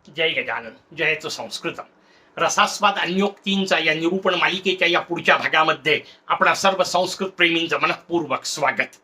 जय गजानन जयच संस्कृतम. रसास्वाद अन्योक्तींचा या निरूपण मालिकेच्या या पुढच्या भागामध्ये आपणा सर्व संस्कृत प्रेमींचं मनःपूर्वक स्वागत.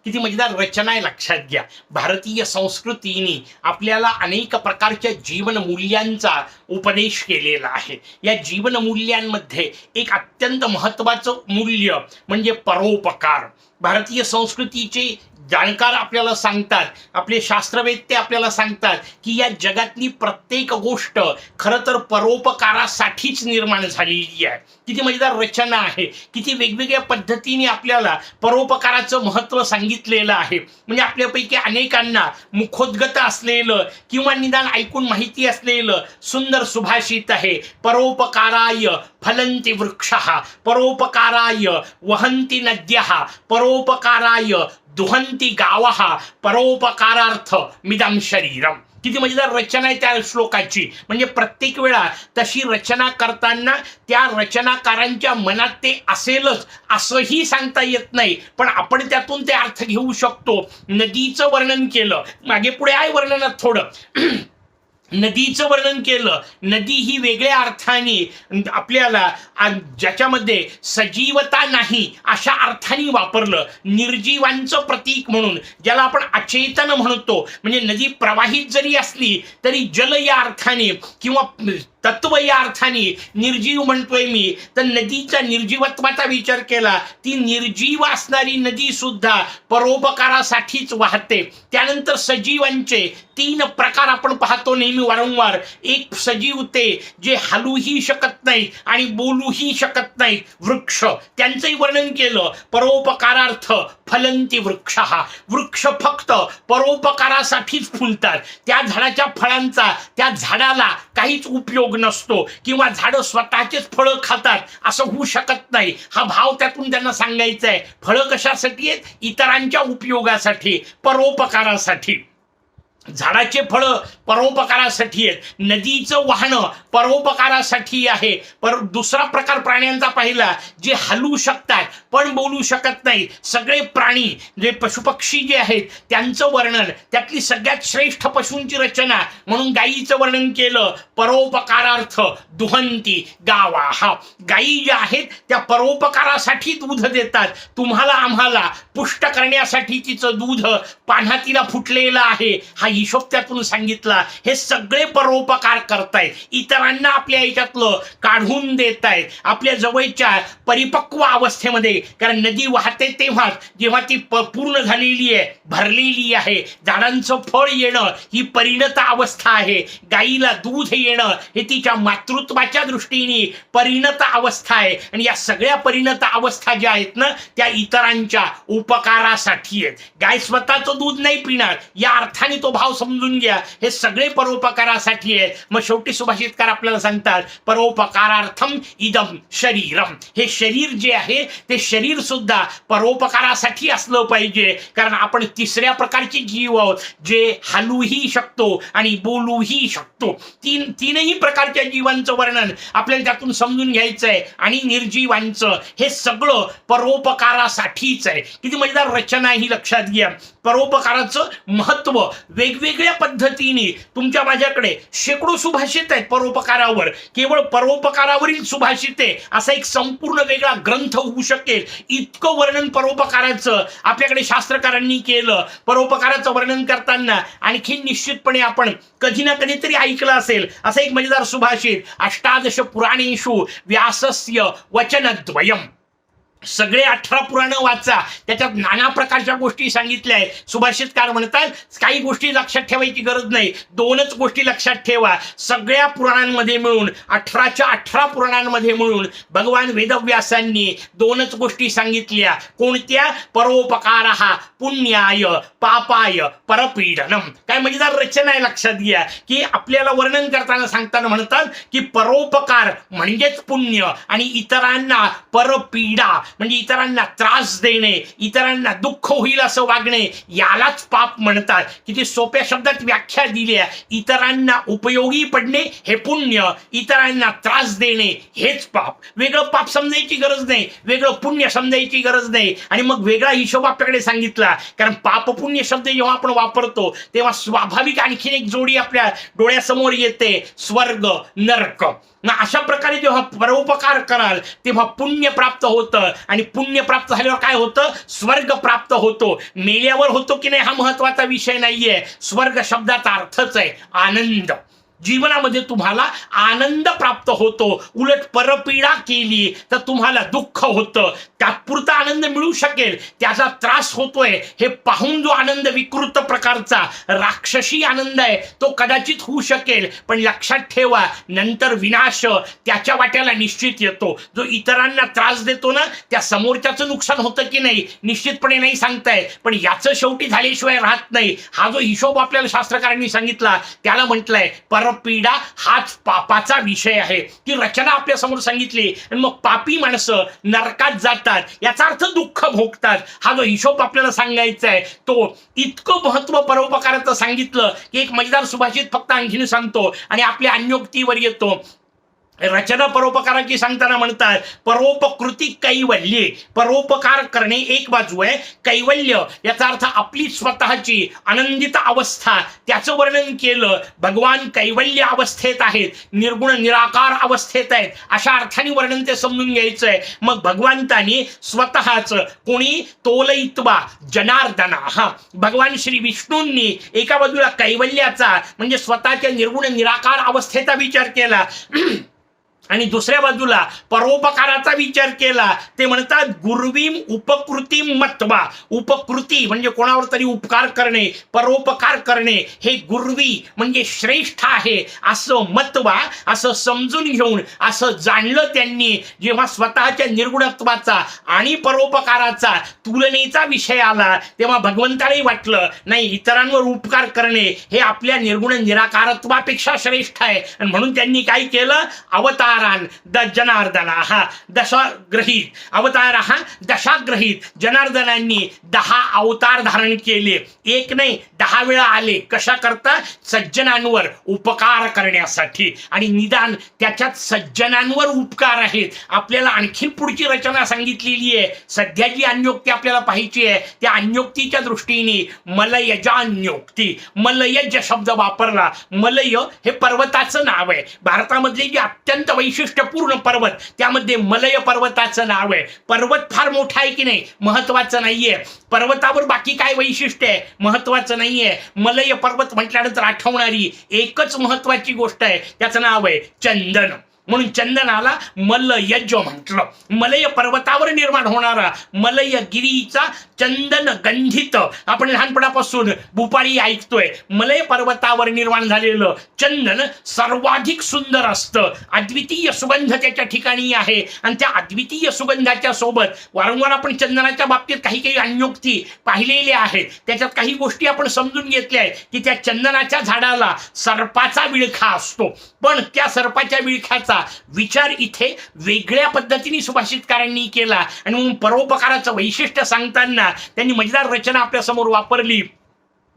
किती मजेदार रचना आहे लक्षात घ्या. भारतीय संस्कृतीने आपल्याला अनेक प्रकारच्या जीवन मूल्यांचा उपदेश केलेला आहे. या जीवन मूल्यांमध्ये एक अत्यंत महत्त्वाचं मूल्य म्हणजे परोपकार. भारतीय संस्कृतीचे जाणकार आपल्याला सांगतात, आपले शास्त्रवेत्ते आपल्याला सांगतात की या जगातली प्रत्येक गोष्ट खरं तर परोपकारासाठीच निर्माण झालेली आहे. किती मजेदार रचना आहे. किती वेगवेगळ्या पद्धतीने आपल्याला परोपकाराचं महत्त्व सांगितलेलं आहे. म्हणजे आपल्यापैकी अनेकांना मुखोद्गत असलेलं किंवा निदान ऐकून माहिती असलेलं सुंदर सुभाषित आहे. परोपकाराय फलन्ति वृक्षः, परोपकाराय वहन्ति नद्यः, परोपकाराय दुहन्ति गावः, परोपकारार्थ मिदं शरीरम. किती मजेदार रचना आहे त्या श्लोकाची. म्हणजे प्रत्येक वेळा तशी रचना करताना त्या रचनाकारांच्या मनात ते असेलच असंही सांगता येत नाही, पण आपण त्यातून ते अर्थ घेऊ शकतो. नदीचं वर्णन केलं, मागे पुढे आहे वर्णनात थोडं. नदीचं वर्णन केलं. नदी ही वेगळ्या अर्थाने आपल्याला ज्याच्यामध्ये सजीवता नाही अशा अर्थाने वापरलं. निर्जीवांचं प्रतीक म्हणून, ज्याला आपण अचेतन म्हणतो. म्हणजे नदी प्रवाहित जरी असली तरी जल या अर्थाने किंवा तत्व या अर्थाने निर्जीव म्हणतोय मी. तर नदीच्या निर्जीवत्वाचा विचार केला, ती निर्जीव असणारी नदी सुद्धा परोपकारासाठीच वाहते. त्यानंतर सजीवांचे 3 प्रकार आपण पाहतो नेहमी वारंवार. एक सजीव ते जे हलूही शकत नाहीत आणि बोलूही शकत नाहीत, वृक्ष, त्यांचंही वर्णन केलं. परोपकारार्थ फलन्ति वृक्षः, वृक्ष फक्त परोपकारासाठीच फुलतात. त्या झाडाच्या फळांचा त्या झाडाला काहीच उपयोग नसतो किंवा झाडं स्वतःचेच फळं खातात असं होऊ शकत नाही. हा भाव त्यातून त्यांना सांगायचा आहे. फळं कशासाठी आहेत? इतरांच्या उपयोगासाठी, परोपकारासाठी. झाडाचे फळं परोपकारासाठी आहेत. नदीचं वाहनं परोपकारासाठी आहे. दुसरा प्रकार प्राण्यांचा पाहिला, जे हलू शकतात पण बोलू शकत नाही. सगळे प्राणी जे पशुपक्षी जे आहेत त्यांचं वर्णन, त्यातली सगळ्यात श्रेष्ठ पशूंची रचना म्हणून गायीचं वर्णन केलं. परोपकारार्थ दुहंती गावाः, गायी ज्या आहेत त्या परोपकारासाठी दूध देतात. तुम्हाला आम्हाला पुष्ट करण्यासाठी तिचं दूध पान्हातीला फुटलेलं आहे हा हिशोब त्यातून सांगितला. हे सगळे परोपकार करतायत. इतरांना आपल्या याच्यातलं काढून देत आहेत आपल्या जवळच्या परिपक्व अवस्थेमध्ये. कारण नदी वाहते तेव्हाच जेव्हा ती पूर्ण झालेली आहे, भरलेली आहे. झाडांचं फळ येणं ही परिणत अवस्था आहे. गाईला दूध येणं हे तिच्या मातृत्वाच्या दृष्टीने परिणत अवस्था आहे. आणि या सगळ्या परिणत अवस्था ज्या आहेत ना त्या इतरांच्या उपकारासाठी आहेत. गाय स्वतःचं दूध नाही पिणार या अर्थाने तो भाव समजून घ्या. हे सगळे परोपकारासाठी आहेत. मग शेवटी सुभाषितकार आपल्याला सांगतात परोपकारार्थम इदम शरीरम. हे शरीर जे आहे ते शरीर सुद्धा परोपकारासाठी असलं पाहिजे. कारण आपण तिसऱ्या प्रकारचे जीव आहोत जे हलूही शकतो आणि बोलूही शकतो. तीनही प्रकारच्या जीवांचं वर्णन आपल्याला त्यातून समजून घ्यायचं आहे. आणि निर्जीवांचं हे सगळं परोपकारासाठीच आहे. किती मजेदार रचना ही लक्षात घ्या. परोपकाराचं महत्त्व वेगवेगळ्या पद्धतीने तुमच्या माझ्याकडे शेकडो सुभाषित आहेत परोपकारावर. केवळ परोपकारावरील सुभाषिते असा एक संपूर्ण वेगळा ग्रंथ होऊ शकेल इतकं वर्णन परोपकाराचं आपल्याकडे शास्त्रकारांनी केलं. परोपकाराचं वर्णन करताना आणखी निश्चितपणे आपण कधी ना कधीतरी ऐकलं असेल असं एक मजेदार सुभाषित, अष्टादश पुराणेषु व्यासस्य वचनद्वयम्. सगळे 18 पुराण वाचा, त्याच्यात नाना प्रकारच्या गोष्टी सांगितल्या आहेत. सुभाषितकार म्हणतात काही गोष्टी लक्षात ठेवायची गरज नाही, 2च गोष्टी लक्षात ठेवा. सगळ्या पुराणांमध्ये मिळून 18च्या 18 पुराणांमध्ये मिळून भगवान वेदव्यासांनी 2च गोष्टी सांगितल्या. कोणत्या? परोपकारः पुण्याय पापाय परपीडनम. काय मजेदार रचना आहे लक्षात घ्या. की आपल्याला वर्णन करताना सांगताना म्हणतात की परोपकार म्हणजेच पुण्य आणि इतरांना परपीडा म्हणजे इतरांना त्रास देणे, इतरांना दुःख होईल असं वागणे यालाच पाप म्हणतात. किती सोप्या शब्दात व्याख्या दिल्या. इतरांना उपयोगी पडणे हे पुण्य, इतरांना त्रास देणे हेच पाप. वेगळं पाप समजायची गरज नाही, वेगळं पुण्य समजायची गरज नाही. आणि मग वेगळा हिशोब आपल्याकडे सांगितला का? कारण पाप पुण्य शब्द जेव्हा आपण वापरतो तेव्हा स्वाभाविक आणखीन एक जोडी आपल्या डोळ्यासमोर येते, स्वर्ग नरक. अशा प्रकारे जेव्हा परोपकार कराल तेव्हा पुण्य प्राप्त होतं, आणि पुण्य प्राप्त झाल्यावर काय होतं? स्वर्ग प्राप्त होतो. मेल्यावर होतो की नाही हा महत्वाचा विषय नाहीये. स्वर्ग शब्दाचा अर्थच आहे आनंद. जीवनामध्ये तुम्हाला आनंद प्राप्त होतो. उलट परपीडा केली तर तुम्हाला दुःख होतं. तात्पुरता आनंद मिळू शकेल, त्याचा त्रास होतोय हे पाहून जो आनंद विकृत प्रकारचा राक्षसी आनंद आहे तो कदाचित होऊ शकेल, पण लक्षात ठेवा नंतर विनाश त्याच्या वाट्याला निश्चित येतो. जो इतरांना त्रास देतो ना त्या समोरच्याचं नुकसान होतं की नाही निश्चितपणे नाही सांगताय, पण याचं शेवटी झाल्याशिवाय राहत नाही. हा जो हिशोब आपल्याला शास्त्रकारांनी सांगितला त्याला म्हटलंय परपीडा हाच पापाचा विषय आहे. ती रचना आपल्या समोर सांगितली, आणि मग पापी माणसं नरकात जातात, याचा अर्थ दुःख भोगतात. हा जो हिशोब आपल्याला सांगायचा आहे तो इतकं महत्व परोपकाराचं सांगितलं की एक मजेदार सुभाषित फक्त आणखीन सांगतो आणि आपल्या अन्योक्तीवर येतो. रचना परोपकाराची सांगताना म्हणतात परोपकृती कैवल्ये. परोपकार करणे एक बाजू आहे, कैवल्य याचा अर्थ आपली स्वतःची आनंदित अवस्था, त्याचं वर्णन केलं. भगवान कैवल्य अवस्थेत आहेत, निर्गुण निराकार अवस्थेत आहेत, अशा अर्थाने वर्णन ते समजून घ्यायचंय. मग भगवंतानी स्वतःच कोणी तोलयित्वा जनार्दना, भगवान श्री विष्णूंनी एका बाजूला कैवल्याचा म्हणजे स्वतःच्या निर्गुण निराकार अवस्थेचा विचार केला आणि दुसऱ्या बाजूला परोपकाराचा विचार केला. ते म्हणतात गुरुवीम उपकृती मत्वा. उपकृती म्हणजे कोणावर तरी उपकार करणे, परोपकार करणे हे गुरुवी म्हणजे श्रेष्ठ आहे असं मत्वा, असं समजून घेऊन असं जाणलं त्यांनी. जेव्हा स्वतःच्या निर्गुणत्वाचा आणि परोपकाराचा तुलनेचा विषय आला तेव्हा भगवंतालाही वाटलं नाही, इतरांवर उपकार करणे हे आपल्या निर्गुण निराकारत्वापेक्षा श्रेष्ठ आहे. आणि म्हणून त्यांनी काय केलं? अवतार जनार्दना हा दशाग्रहित अवतार, हा दशाग्रहित जनार्दनांनी 10 अवतार धारण केले. एक नाही 10 वेळा आले. कशा करता? सज्जनांवर उपकार करण्यासाठी. आणि निदान त्याच्यात सज्जनांवर उपकार आहेत. आपल्याला आणखी पुढची रचना सांगितलेली आहे. सध्या जी अन्योक्ती आपल्याला पाहायची आहे त्या अन्योक्तीच्या दृष्टीने मलयजान्योक्ती, मलयज शब्द वापरला. मलय हे पर्वताचं नाव आहे. भारतामधले जे अत्यंत वैशिष्ट्यपूर्ण पर्वत त्यामध्ये मलय पर्वताचं नाव आहे. पर्वत फार मोठा आहे की नाही महत्वाचं नाहीये, पर्वतावर बाकी काय वैशिष्ट्य आहे महत्वाचं नाहीये. मलय पर्वत म्हटल्यानंतर आठवणारी एकच महत्वाची गोष्ट आहे, त्याचं नाव आहे चंदन. म्हणून चंदनाला मलयज म्हटलं. मलय पर्वतावर निर्माण होणारा मलयगिरीचा चंदन गंधित, आपण लहानपणापासून भूपाळी ऐकतोय. मलय पर्वतावर निर्माण झालेलं चंदन सर्वाधिक सुंदर असतं. अद्वितीय सुगंध त्याच्या ठिकाणी आहे, आणि त्या अद्वितीय सुगंधाच्या सोबत वारंवार आपण चंदनाच्या बाबतीत काही काही अन्योक्ती पाहिलेल्या आहेत. त्याच्यात काही गोष्टी आपण समजून घेतल्या आहेत की त्या चंदनाच्या झाडाला सर्पाचा विळखा असतो, पण त्या सर्पाच्या विळख्याचा विचार इथे वेगळ्या पद्धतीने सुभाषितकारांनी केला. आणि म्हणून परोपकाराचं वैशिष्ट्य सांगताना त्यांनी मजेदार रचना आपल्या समोर वापरली.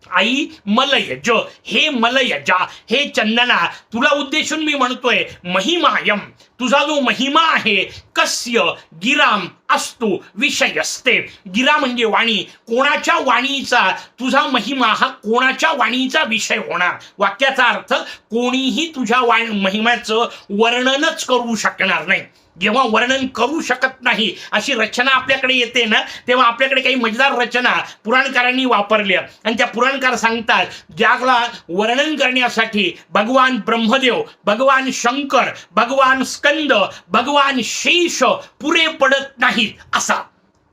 आई मलयज, हे मलयजा, हे चंदना, तुला उद्देशून मी म्हणतोय महिमायम, तुझा जो महिमा आहे, कस्य गिराम असतो विषयस्ते. गिरा म्हणजे वाणी, कोणाच्या वाणीचा तुझा महिमा हा कोणाच्या वाणीचा विषय होणार. वाक्याचा अर्थ कोणीही तुझ्या महिम्याचं वर्णनच करू शकणार नाही. जेव्हा वर्णन करू शकत नाही अशी रचना आपल्याकडे येते ना तेव्हा आपल्याकडे काही मजेदार रचना पुराणकारांनी वापरल्या. आणि त्या पुराणकार सांगतात ज्याला वर्णन करण्यासाठी भगवान ब्रह्मदेव, भगवान शंकर, भगवान स्कंद, भगवान शेष पुरे पडत नाहीत असा.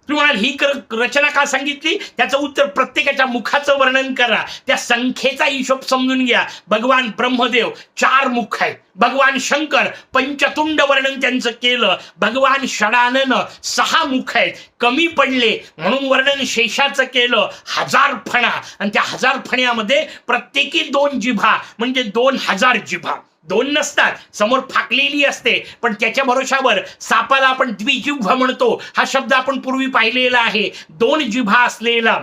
तुम्हाला ही रचना का सांगितली त्याचं उत्तर प्रत्येकाच्या मुखाचं वर्णन करा. त्या संख्येचा हिशोब समजून घ्या. भगवान ब्रह्मदेव 4 मुख आहेत, भगवान शंकर पंचतुंड वर्णन त्यांचं केलं, भगवान षडानन 6 मुख आहेत, कमी पडले म्हणून वर्णन शेषाचं केलं 1000 फणा. आणि त्या 1000 फण्यामध्ये प्रत्येकी 2 जिभा म्हणजे 2000 जिभा. 2 नसतात, समोर फाकलेली असते, पण त्याच्या भरोशावर सापाला आपण द्विजिह्व म्हणतो. हा शब्द आपण पूर्वी पाहिलेला आहे. 2 जिभा असलेला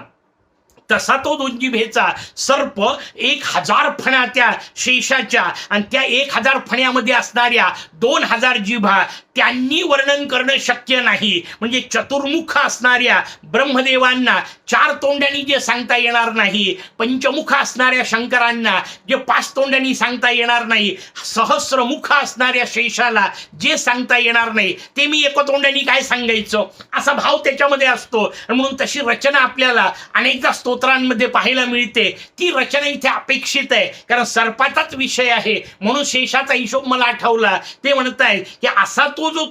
तसा तो दोन जिभेचा सर्प 1000 फण्या त्या शेषाच्या आणि त्या 1000 फण्यामध्ये असणाऱ्या 2000 जिभा त्यांनी वर्णन करणं शक्य नाही. म्हणजे चतुर्मुख असणाऱ्या ब्रह्मदेवांना 4 तोंड्यांनी जे सांगता येणार नाही, पंचमुख असणाऱ्या शंकरांना जे 5 तोंड्यांनी सांगता येणार नाही, सहस्रमुख असणाऱ्या शेषाला जे सांगता येणार नाही, ते मी एकतोंड्यांनी काय सांगायचं, असा भाव त्याच्यामध्ये असतो. म्हणून तशी रचना आपल्याला अनेकदा स्तोत्रांमध्ये पाहायला मिळते. ती रचना इथे अपेक्षित आहे, कारण सर्पाचाच विषय आहे. म्हणून शेषाचा हिशोब मला आठवला. ते म्हणतायत की असा तो जो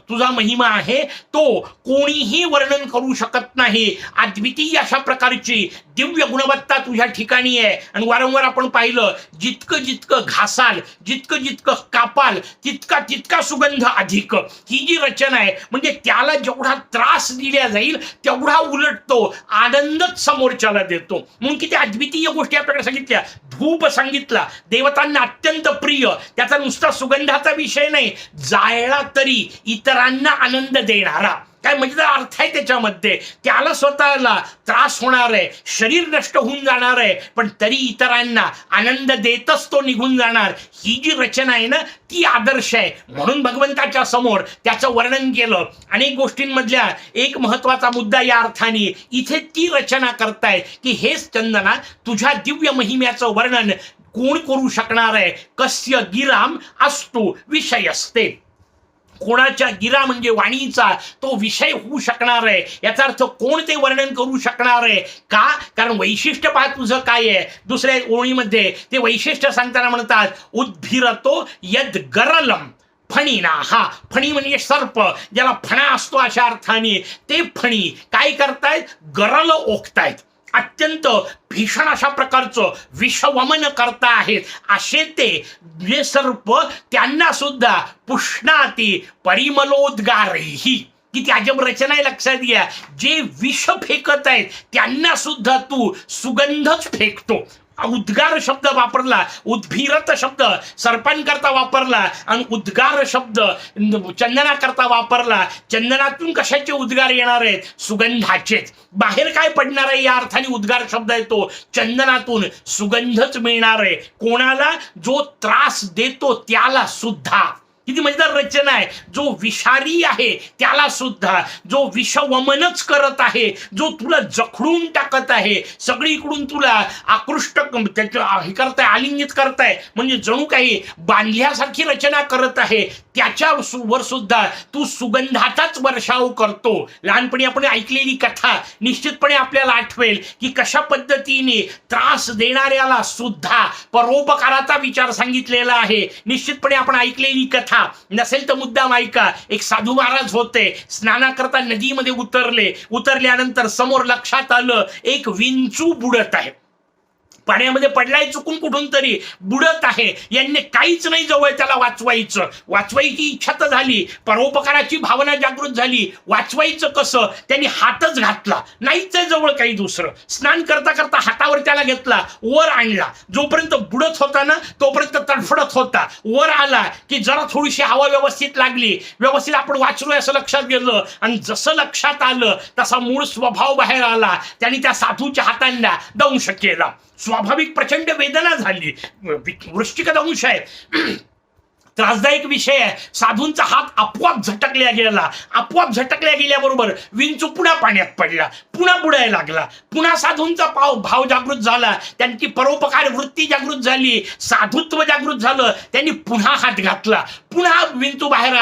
तुझा महिमा आहे तो कोणीही वर्णन करू शकत नाही. अद्वितीय अशा प्रकारची दिव्य गुणवत्ता तुझ्या ठिकाणी आहे. आणि वारंवार आपण पाहिलं, जितकं जितकं घासाल, जितकं जितकं कापाल, तितका तितका सुगंध अधिक. ही जी रचना आहे, म्हणजे त्याला जेवढा त्रास दिला जाईल तेवढा उलट तो आनंदच समोरच्याला देतो. म्हणून किती अद्वितीय गोष्टी आपल्याकडे सांगितल्या. धूप सांगितला, देवतांना अत्यंत प्रिय. त्याचा नुसता सुगंधाचा विषय नाही, जाळला तरी इतरांना आनंद देणारा. काय म्हणजे अर्थ आहे त्याच्यामध्ये. त्याला स्वतःला त्रास होणार आहे, शरीर नष्ट होऊन जाणार आहे, पण तरी इतरांना आनंद देतच तो निघून जाणार. ही जी रचना आहे ना, ती आदर्श आहे. म्हणून भगवंताच्या समोर त्याचं वर्णन केलं. अनेक गोष्टींमधल्या एक महत्वाचा मुद्दा या अर्थाने इथे ती रचना करताय की हेच चंदना, तुझ्या दिव्य महिम्याचं वर्णन कोण करू शकणार आहे. कस्य गिराम असतो विषय असते. कोणाच्या गिरा म्हणजे वाणीचा तो विषय होऊ शकणार आहे. याचा अर्थ कोण ते वर्णन करू शकणार आहे का, कारण वैशिष्ट्य पहा तुझं काय आहे. दुसऱ्या ओळीमध्ये ते वैशिष्ट्य सांगताना म्हणतात, उद्भिरतो यद गरलम फणीना. हा फणी म्हणजे सर्प, ज्याला फणा असतो अशा अर्थाने ते फणी काय करतायत, गरल ओकतायत. अत्यंत भीषण अशा प्रकारचं विषवमन करता आहेत. असे ते जे सर्प, त्यांना सुद्धा पुष्णाती परिमलोद्गारही. किती अजब रचना आहे, लक्षात घ्या. जे विष फेकत आहेत त्यांना सुद्धा तू सुगंधच फेकतो. उद्गार शब्द वापरला, उद्भिरत शब्द सर्पांकरता वापरला आणि उद्गार शब्द चंदनाकरता वापरला. चंदनातून कशाचे उद्गार येणार आहेत, सुगंधाचेच. बाहेर काय पडणार आहे या अर्थाने उद्गार शब्द येतो, चंदनातून सुगंधच मिळणार आहे. कोणाला, जो त्रास देतो त्याला सुद्धा. किती मजेदार रचना आहे. जो विषारी आहे त्याला सुद्धा, जो विषवमनच करत आहे, जो तुला जखडून टाकत आहे, सगळीकडून तुला आकृष्ट हे करताय, आलिंगित करताय, म्हणजे जणू काही बांधल्यासारखी रचना करत आहे, त्याच्यावर सुद्धा तू सुगंधाचाच वर्षाव करतो. लहानपणी आपण ऐकलेली कथा निश्चितपणे आपल्याला आठवेल की कशा पद्धतीने त्रास देणाऱ्याला सुद्धा परोपकाराचा विचार सांगितलेला आहे. निश्चितपणे आपण ऐकलेली कथा नसेल तर मुद्दाम ऐका. एक साधू महाराज होते, स्नानाकरता नदीमध्ये उतरल्यानंतर समोर लक्षात आलं एक विंचू बुडत आहे. पाण्यामध्ये पडलाय चुकून कुठून तरी, बुडत आहे. यांनी काहीच नाही जवळ त्याला वाचवायची इच्छा तर झाली, परोपकाराची भावना जागृत झाली. वाचवायचं कसं, त्यांनी हातच घातला, नाहीच आहे जवळ काही दुसरं. स्नान करता करता हातावर त्याला घेतला, वर आणला. जोपर्यंत बुडत होता ना तोपर्यंत तडफडत होता. वर आला की जरा थोडीशी हवा व्यवस्थित लागली, व्यवस्थित आपण वाचलोय असं लक्षात गेलं, आणि जसं लक्षात आलं तसा मूळ स्वभाव बाहेर आला. त्यांनी त्या साधूच्या हातांना दंश केला. स्वाभाविक प्रचंड वेदना झाली. वृश्चिक दंश आहे, त्रासदायक विषय आहे. साधूंचा हात आपोआप झटकल्या गेल्याबरोबर विंचू पुन्हा पाण्यात पडला, पुन्हा बुडायला लागला. पुन्हा साधूंचा भाव जागृत झाला, त्यांची परोपकार वृत्ती जागृत झाली, साधुत्व जागृत झालं. त्यांनी पुन्हा हात घातला, पुन्हा विंचू बाहेर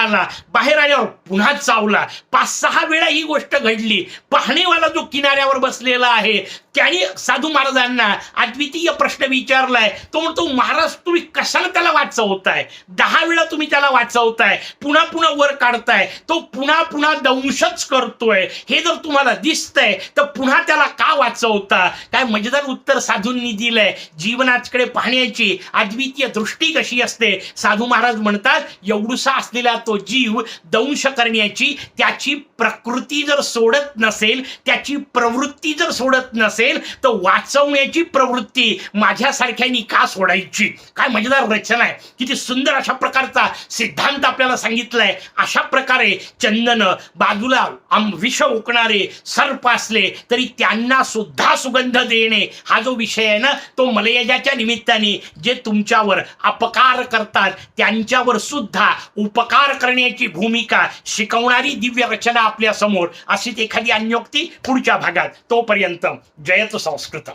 आल्यावर पुन्हा चावला. 5-6 वेळा ही गोष्ट घडली. पाहणेवाला जो किनाऱ्यावर बसलेला आहे त्याने साधू महाराजांना अद्वितीय प्रश्न विचारलाय. तो म्हणतो, महाराज तुम्ही कशाला त्याला वाचवताय? 10 वेळा तुम्ही त्याला वाचवताय, पुन्हा पुन्हा वर काढताय, तो पुन्हा दंशच करतोय. हे जर तुम्हाला दिसतंय तर पुन्हा त्याला का वाचवता? काय मजेदार उत्तर साधूंनी दिलंय. जीवनाकडे पाहण्याची अद्वितीय दृष्टी कशी असते. साधू महाराज म्हणतात, एवढूसा असलेला तो जीव दंश करण्याची त्याची प्रकृती जर सोडत नसेल, त्याची प्रवृत्ती जर सोडत नसेल, असेल तर वाचवण्याची प्रवृत्ती माझ्यासारख्यांनी का सोडायची. काय मजेदार रचना आहे, किती सुंदर अशा प्रकारचा सिद्धांत आपल्याला सांगितलाय. अशा प्रकारे चंदन बाजूला विष ओकणारे सर्प असले तरी त्यांना सुद्धा सुगंध देणे हा जो विषय आहे ना, तो मलयजाच्या निमित्ताने जे तुमच्यावर अपकार करतात त्यांच्यावर सुद्धा उपकार करण्याची भूमिका शिकवणारी दिव्य रचना आपल्या समोर. अशीच एखादी अन्योक्ती पुढच्या भागात. तोपर्यंत जयतु संस्कृतम.